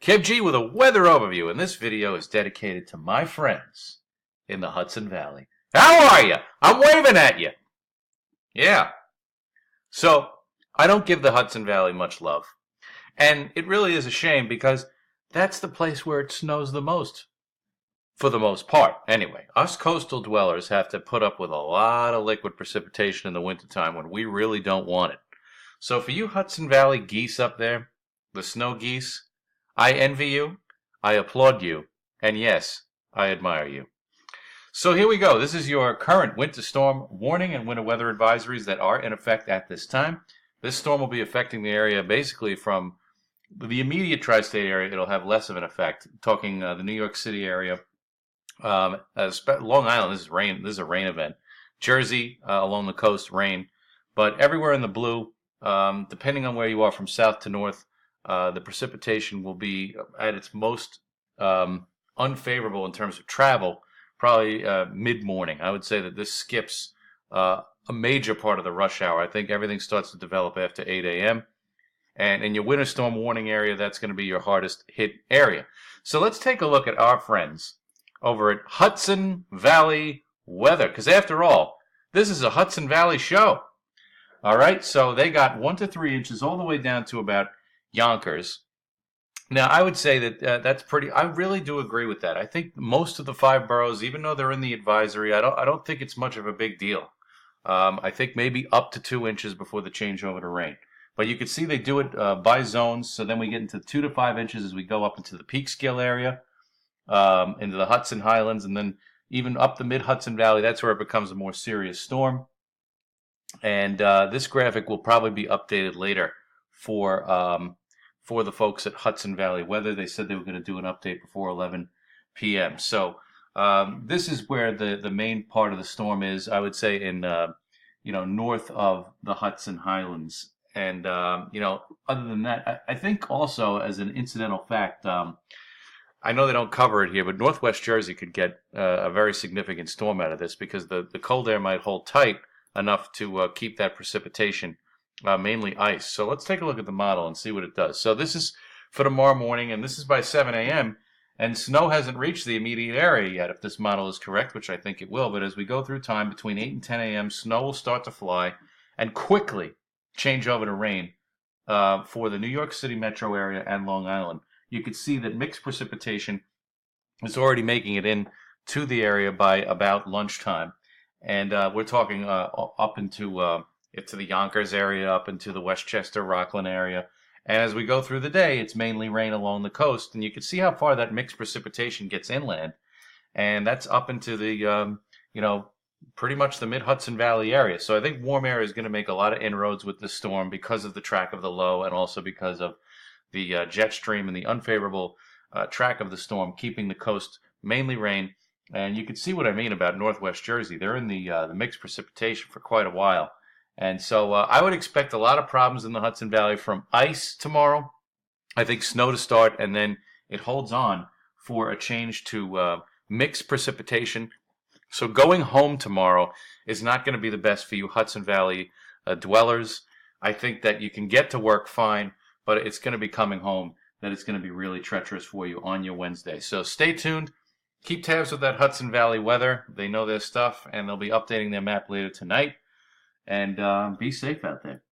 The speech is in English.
Kev G with a weather overview, and this video is dedicated to my friends in the Hudson Valley. How are you? I'm waving at you. Yeah. So, I don't give the Hudson Valley much love. And it really is a shame because that's the place where it snows the most. For the most part, anyway. Us coastal dwellers have to put up with a lot of liquid precipitation in the wintertime when we really don't want it. So for you Hudson Valley geese up there, the snow geese, I envy you, I applaud you, and yes, I admire you. So here we go. This is your current winter storm warning and winter weather advisories that are in effect at this time. This storm will be affecting the area basically from the immediate tri-state area. It'll have less of an effect. Talking the New York City area, Long Island. This is rain. This is a rain event. Jersey along the coast, rain. But everywhere in the blue, depending on where you are from south to north, the precipitation will be at its most unfavorable in terms of travel, probably mid-morning. I would say that this skips a major part of the rush hour. I think everything starts to develop after 8 a.m. And in your winter storm warning area, that's going to be your hardest hit area. So let's take a look at our friends over at Hudson Valley Weather, because after all, this is a Hudson Valley show. All right, so they got 1 to 3 inches all the way down to about Yonkers. Now, I would say that that's pretty. I really do agree with that. I think most of the 5 boroughs, even though they're in the advisory, I don't think it's much of a big deal. I think maybe up to 2 inches before the changeover to rain. But you can see they do it by zones. So then we get into 2 to 5 inches as we go up into the peak scale area, into the Hudson Highlands, and then even up the mid-Hudson Valley. That's where it becomes a more serious storm. And this graphic will probably be updated later for the folks at Hudson Valley Weather. They said they were going to do an update before 11 p.m. So this is where the main part of the storm is. I would say in north of the Hudson Highlands. And other than that, I think also as an incidental fact, I know they don't cover it here, but Northwest Jersey could get a very significant storm out of this because the cold air might hold tight enough to keep that precipitation, mainly ice. So let's take a look at the model and see what it does. So this is for tomorrow morning, and this is by 7 a.m., and snow hasn't reached the immediate area yet, if this model is correct, which I think it will. But as we go through time, between 8 and 10 a.m., snow will start to fly and quickly change over to rain for the New York City metro area and Long Island. You can see that mixed precipitation is already making it in to the area by about lunchtime. And we're talking up into the Yonkers area, up into the Westchester, Rockland area. And as we go through the day, it's mainly rain along the coast. And you can see how far that mixed precipitation gets inland. And that's up into the, pretty much the mid-Hudson Valley area. So I think warm air is going to make a lot of inroads with this storm because of the track of the low and also because of the jet stream and the unfavorable track of the storm, keeping the coast mainly rain. And you can see what I mean about Northwest Jersey. They're in the mixed precipitation for quite a while. And so I would expect a lot of problems in the Hudson Valley from ice tomorrow. I think snow to start, and then it holds on for a change to mixed precipitation. So going home tomorrow is not going to be the best for you Hudson Valley dwellers. I think that you can get to work fine, but it's going to be coming home that it's going to be really treacherous for you on your Wednesday. So stay tuned. Keep tabs with that Hudson Valley Weather. They know their stuff, and they'll be updating their map later tonight. And be safe out there.